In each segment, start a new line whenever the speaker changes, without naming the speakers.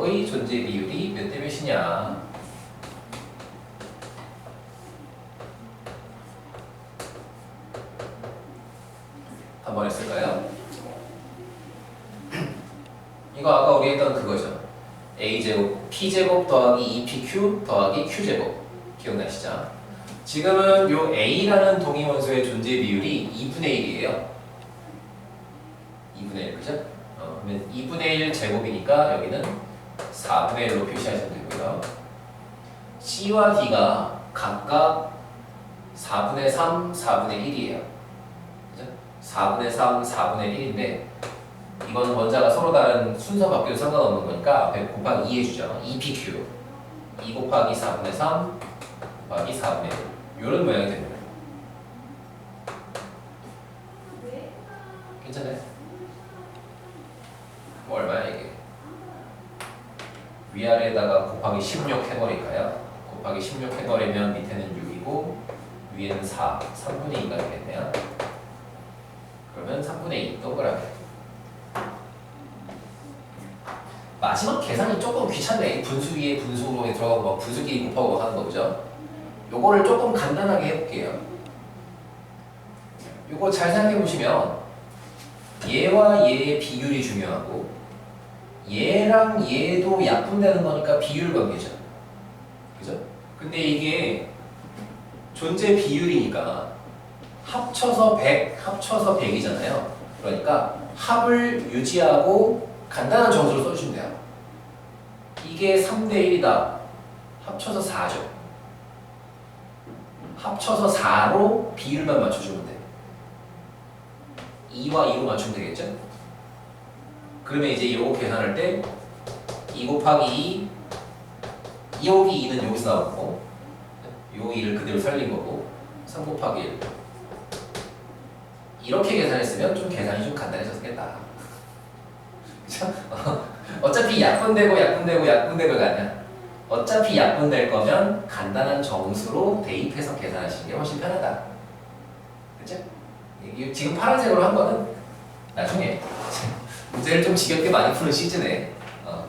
제곱의 존재 비율이 몇 대 몇이냐. 한번 했을까요? 이거 아까 우리 했던 그거죠. a제곱 p제곱 더하기 2pq 더하기 q제곱. 기억나시죠? 지금은 요 a라는 동위원소의 존재 비율이 2분의 1이에요. 2분의 1, 그죠? 그러면 2분의 1 제곱이니까 여기는 4분의 1로 표시하시면 되고요. C와 D가 각각 4분의 3, 4분의 1이에요. 그죠? 4분의 3, 4분의 1인데 이건 원자가 서로 다른 순서 바뀌어도 상관없는 거니까 앞에 곱하기 2 해주죠. 2pq 2 곱하기 4분의 3 곱하기 4분의 1 이런 모양이 됩니다. 괜찮아요? 뭐 얼마야 이게? 위아래에다가 곱하기 16 해버릴까요? 곱하기 16 해버리면 밑에는 6이고 위에는 4, 3분의 2가 되겠네요. 그러면 3분의 2 동그라미. 마지막 계산이 조금 귀찮네. 분수 위에 분수로 들어가고 막 분수끼리 곱하고 하는 거 그죠? 요거를 조금 간단하게 해볼게요. 요거 잘 생각해 보시면 얘와 얘의 비율이 중요하고 얘랑 얘도 약분되는 거니까 비율 관계죠. 그죠? 근데 이게 존재 비율이니까 합쳐서 100, 합쳐서 100이잖아요. 그러니까 합을 유지하고 간단한 정수를 써주시면 돼요. 이게 3대 1이다. 합쳐서 4죠. 합쳐서 4로 비율만 맞춰주면 돼요. 2와 2로 맞추면 되겠죠? 그러면 이제 이거 계산할 때 2 곱하기 2, 2 곱하기 2는 여기서 나온 거고 요 2를 그대로 살린 거고 3 곱하기 1 이렇게 계산했으면 좀 계산이 좀 간단해졌겠다. 그쵸? 어차피 약분되고 약분되고 약분되고가 아니야. 어차피 약분될 거면 간단한 정수로 대입해서 계산하시는 게 훨씬 편하다. 그쵸? 지금 파란색으로 한 거는 나중에 문제를 좀 지겹게 많이 푸는 시즌에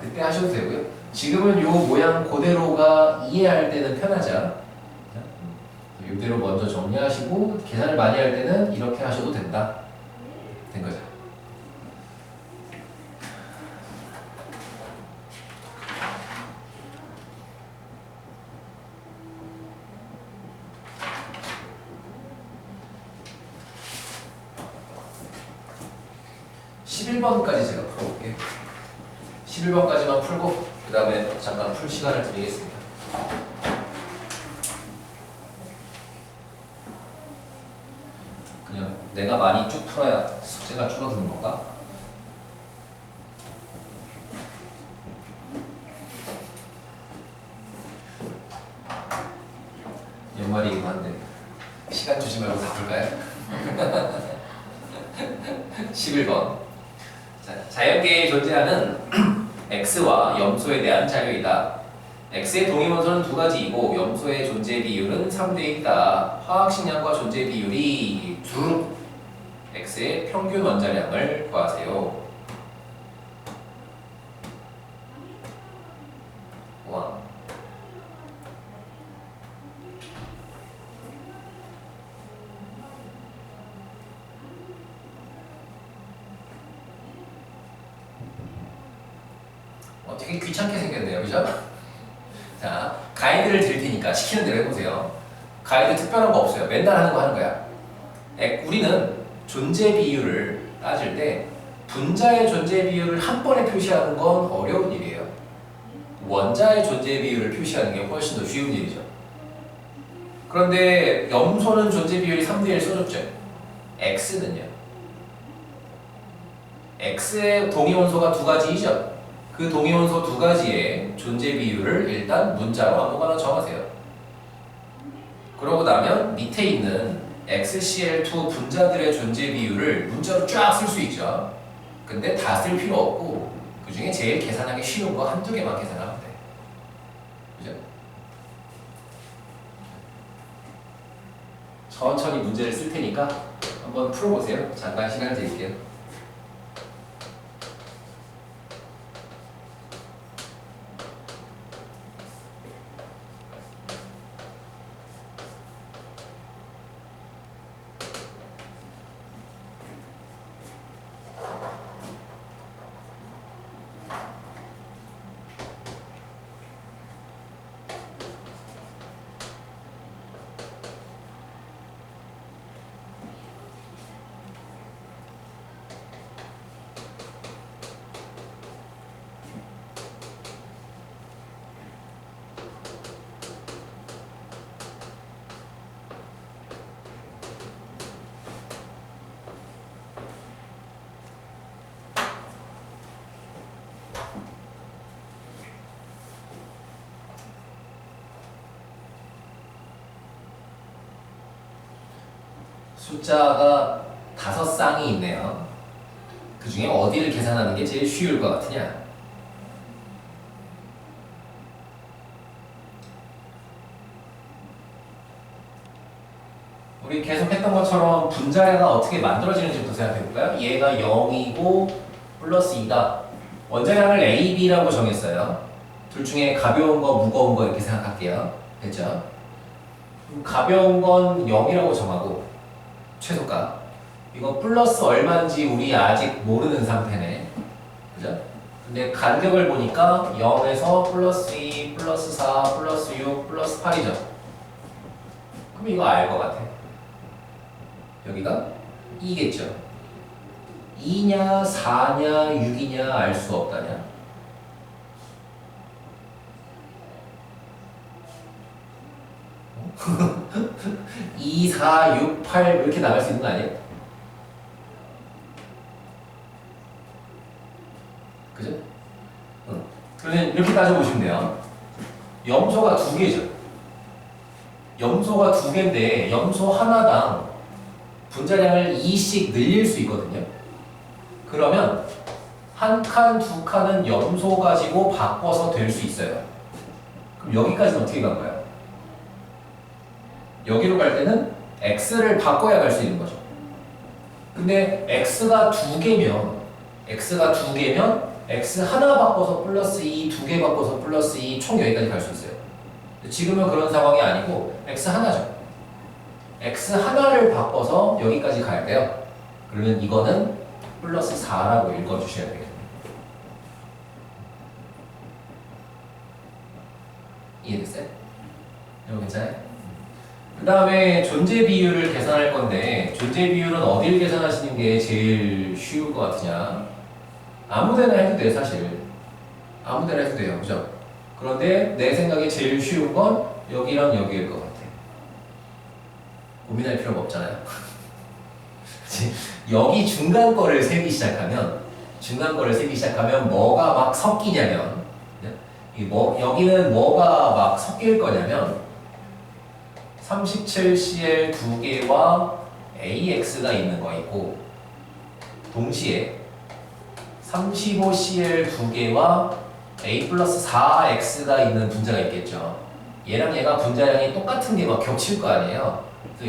그때 하셔도 되고요. 지금은 요 모양 그대로가 이해할 때는 편하죠. 이대로 먼저 정리하시고 계산을 많이 할 때는 이렇게 하셔도 된다. 된 거죠. (11번까지) 제가 풀어볼게요. 11번까지만 풀고 그 다음에 잠깐 풀 시간을 드리겠습니다. 그냥 내가 많이 쭉 풀어야 숙제가 줄어드는 건가? 연말이기도 한데 시간 주지 말고 다 풀까요? 11번 자연계에 존재하는 X와 염소에 대한 자료이다. X의 동위원소는 두 가지이고 염소의 존재 비율은 3대 1이다. 화학식량과 존재 비율이 두 X의 평균 원자량을 구하세요. 와. 되게 귀찮게 생겼네요, 그죠? 자, 가이드를 드릴 테니까 시키는 대로 해보세요. 가이드 특별한 거 없어요. 맨날 하는 거 하는 거야. 우리는 존재 비율을 따질 때 분자의 존재 비율을 한 번에 표시하는 건 어려운 일이에요. 원자의 존재 비율을 표시하는 게 훨씬 더 쉬운 일이죠. 그런데 염소는 존재 비율이 3대 1 써줬죠. X는요? X의 동위원소가 두 가지이죠. 그 동위원소 두 가지의 존재 비율을 일단 문자로 아무거나 정하세요. 그러고 나면 밑에 있는 XCl2 분자들의 존재 비율을 문자로 쫙 쓸 수 있죠. 근데 다 쓸 필요 없고 그 중에 제일 계산하기 쉬운 거 한두 개만 계산하면 돼. 그죠? 천천히 문제를 쓸 테니까 한번 풀어보세요. 잠깐 시간을 드릴게요. 숫자가 5쌍이 있네요. 그 중에 어디를 계산하는 게 제일 쉬울 것 같으냐? 우리 계속 했던 것처럼 분자가 어떻게 만들어지는지부터 생각해 볼까요? 얘가 0이고 플러스 2다. 원자량을 A, B라고 정했어요. 둘 중에 가벼운 거, 무거운 거 이렇게 생각할게요. 됐죠? 가벼운 건 0이라고 정하고 최소값. 이거 플러스 얼마인지 우리 아직 모르는 상태네. 그죠? 근데 간격을 보니까 0에서 플러스 2, 플러스 4, 플러스 6, 플러스 8이죠. 그럼 이거 알 것 같아. 여기가 2겠죠. 2냐, 4냐, 6이냐 알 수 없다냐? 2, 4, 6, 8 이렇게 나갈 수 있는 거 아니에요? 그죠? 그러면 이렇게 따져보시면 돼요. 염소가 2개죠. 염소가 2개인데 염소 하나당 분자량을 2씩 늘릴 수 있거든요. 그러면 한 칸, 2칸은 염소 가지고 바꿔서 될 수 있어요. 그럼 여기까지는 어떻게 간 거야? 여기로 갈 때는 x를 바꿔야 갈 수 있는 거죠. 근데 x가 2개면 x 하나 바꿔서 플러스 2, 2개 바꿔서 플러스 2, 총 여기까지 갈 수 있어요. 지금은 그런 상황이 아니고 x 하나죠. x 하나를 바꿔서 여기까지 가야 돼요. 그러면 이거는 플러스 4라고 읽어주셔야 돼요. 이해됐어요? 이거 괜찮아요? 그 다음에 존재 비율을 계산할 건데 존재 비율은 어딜 계산하시는 게 제일 쉬울 것 같으냐? 아무데나 해도 돼요. 사실 아무데나 해도 돼요. 그죠? 그런데 내 생각에 제일 쉬운 건 여기랑 여기일 것 같아. 고민할 필요가 없잖아요. 여기 중간 거를 세기 시작하면 뭐가 막 섞이냐면 여기는 뭐가 막 섞일 거냐면 37CL 2개와 AX가 있는 거 있고 동시에 35CL 2개와 A 플러스 4X가 있는 분자가 있겠죠. 얘랑 얘가 분자량이 똑같은 게 막 겹칠 거 아니에요.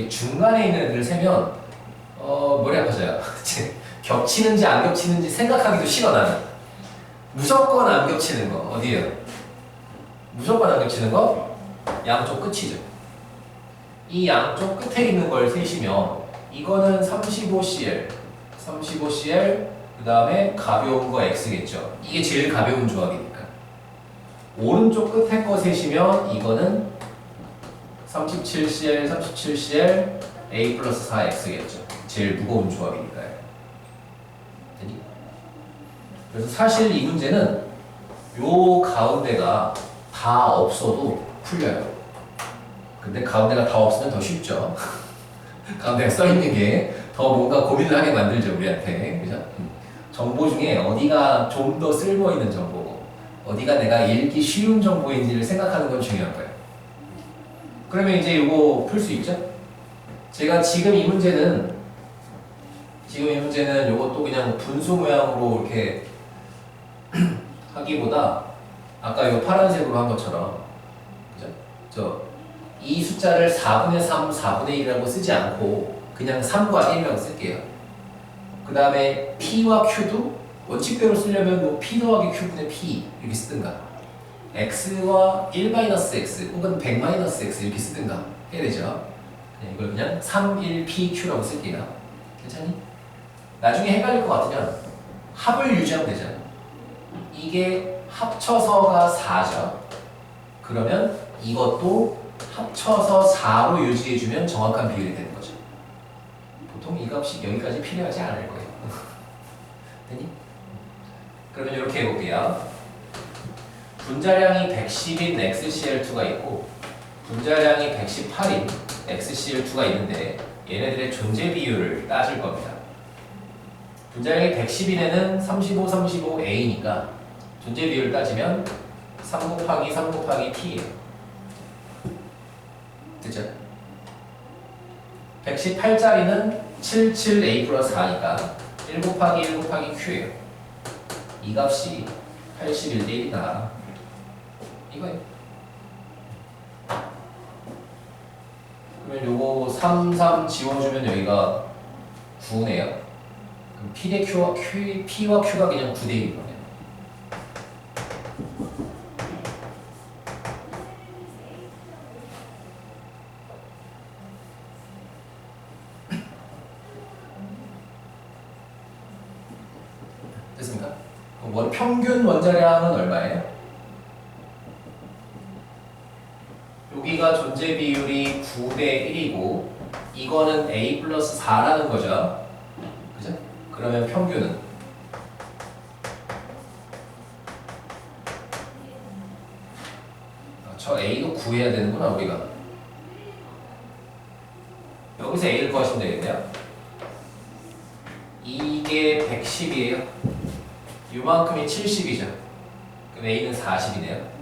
중간에 있는 애들을 세면 머리 아파져요. 겹치는지 안 겹치는지 생각하기도 싫어 나는. 무조건 안 겹치는 거 어디에요? 무조건 안 겹치는 거 양쪽 끝이죠. 이 양쪽 끝에 있는 걸 세시면 이거는 35CL 그 다음에 가벼운 거 X겠죠. 이게 제일 가벼운 조합이니까. 오른쪽 끝에 거 세시면 이거는 37CL A 플러스 4X겠죠. 제일 무거운 조합이니까요. 그래서 사실 이 문제는 요 가운데가 다 없어도 풀려요. 근데 가운데가 다 없으면 더 쉽죠. 가운데가 써있는 게 더 뭔가 고민을 하게 만들죠, 우리한테. 그죠? 정보 중에 어디가 좀 더 쓸모있는 정보고 어디가 내가 읽기 쉬운 정보인지를 생각하는 건 중요한 거예요. 그러면 이제 이거 풀 수 있죠? 제가 지금 이 문제는 이것도 그냥 분수 모양으로 이렇게 하기보다 아까 이 파란색으로 한 것처럼 그죠? 이 숫자를 4분의 3, 4분의 1이라고 쓰지 않고 그냥 3과 1이라고 쓸게요. 그 다음에 P와 Q도 원칙대로 쓰려면 뭐 P 더하기 Q분의 P 이렇게 쓰든가 X와 1-X 혹은 100-X 이렇게 쓰든가 해야 되죠. 이걸 그냥 3, 1, P, Q라고 쓸게요. 괜찮니? 나중에 헷갈릴 것 같으면 합을 유지하면 되잖아. 이게 합쳐서가 4죠. 그러면 이것도 합쳐서 4로 유지해주면 정확한 비율이 되는 거죠. 보통 이 값이 여기까지 필요하지 않을 거예요. 되니? 그러면 이렇게 해볼게요. 분자량이 110인 XCl2가 있고 분자량이 118인 XCl2가 있는데 얘네들의 존재 비율을 따질 겁니다. 분자량이 110인 애는 35, 35A니까 존재 비율을 따지면 3 곱하기 3 곱하기 T예요. 됐죠? 118짜리는 77A 플러스 4니까 1 곱하기 1 곱하기 Q예요. 이 값이 81대 1이다. 이거예요. 그러면 요거 3 지워주면 여기가 9네요. 그럼 P 대 P와 Q가 그냥 9대 1인 거네요. 됐습니까? 평균 원자량은 얼마예요? 여기가 존재 비율이 9대 1이고 이거는 A 플러스 4라는 거죠. 그죠? 그러면 평균은 저 A도 구해야 되는구나 우리가. 여기서 A를 구하시면 되겠네요. 이게 110이에요. 요만큼이 70이죠. 그럼 A는 40이네요.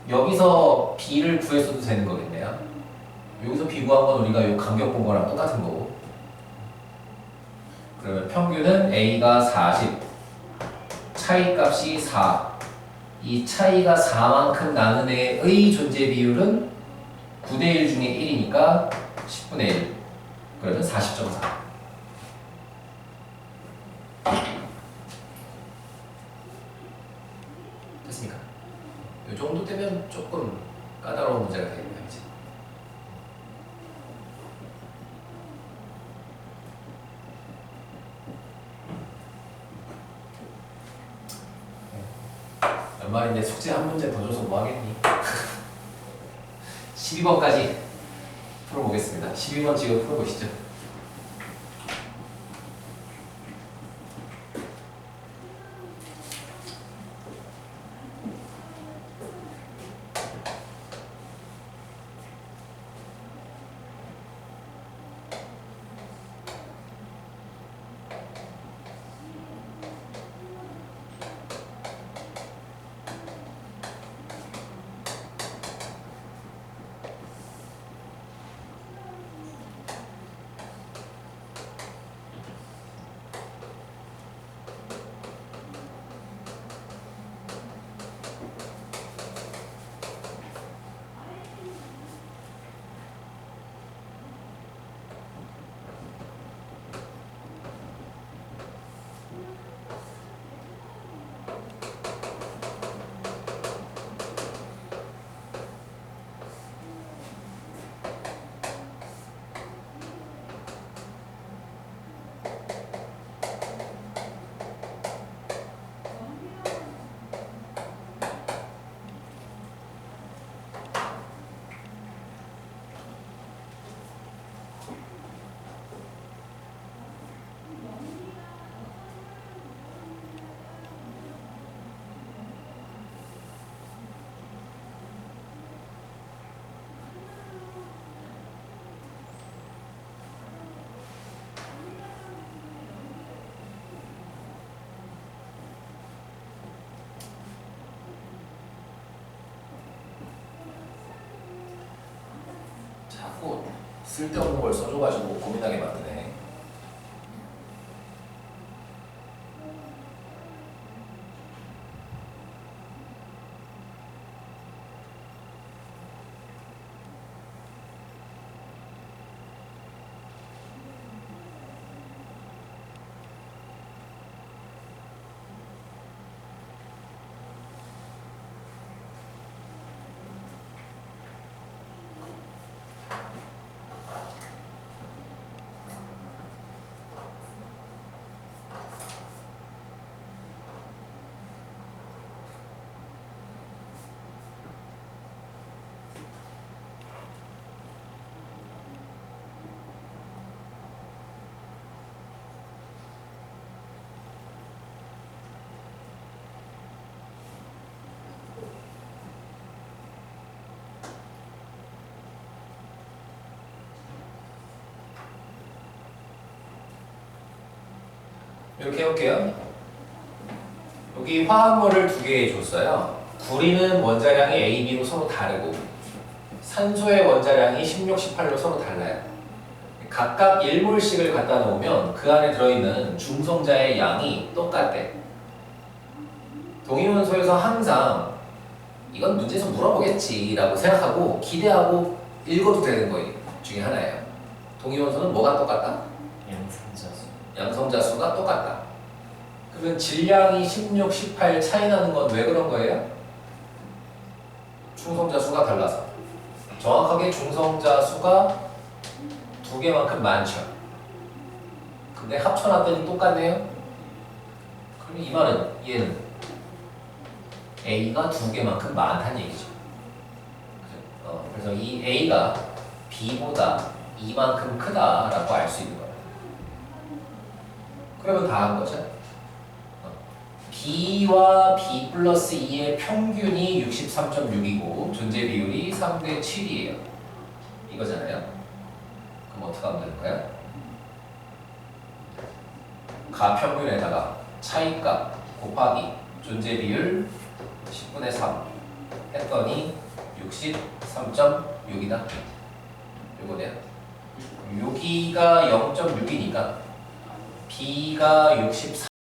여기서 B를 구했어도 되는 거겠네요. 여기서 B 구한 건 우리가 요 간격 본 거랑 똑같은 거고. 그러면 평균은 A가 40, 차이값이 4. 이 차이가 4만큼 나는 애의 존재 비율은 9대 1 중에 1이니까 10분의 1. 그러면 40.4. 됐습니까? 이 정도 되면 조금 까다로운 문제가 되겠네요, 이제. 연말인데 숙제 한 문제 더 줘서 뭐 하겠니? 12번까지 풀어보겠습니다. 12번 지금 풀어보시죠. 자꾸 쓸데없는 걸 써줘가지고 고민하게 만드네. 이렇게 해볼게요. 여기 화합물을 두 개 줬어요. 구리는 원자량이 A, B로 서로 다르고 산소의 원자량이 16, 18로 서로 달라요. 각각 1몰씩을 갖다 놓으면 그 안에 들어있는 중성자의 양이 똑같대. 동위원소에서 항상 이건 문제에서 물어보겠지라고 생각하고 기대하고 읽어도 되는 거 중에 하나예요. 동위원소는 뭐가 똑같다?
양성자수.
양성자 수가 똑같다. 그러면 질량이 16, 18 차이 나는 건 왜 그런 거예요? 중성자 수가 달라서. 정확하게 중성자 수가 두 개만큼 많죠. 근데 합쳐놨더니 똑같네요. 그럼 이 말은 얘는 A가 두 개만큼 많다는 얘기죠. 그래서 이 A가 B보다 이만큼 크다라고 알 수 있는 거예요. 그러면 다 한 거죠. B와 B 플러스 2의 평균이 63.6이고 존재 비율이 3대 7이에요. 이거잖아요. 그럼 어떻게 하면 될까요? 가평균에다가 차이값 곱하기 존재 비율 10분의 3 했더니 63.6이다. 요거네요. 여기가 0.6이니까 B가 63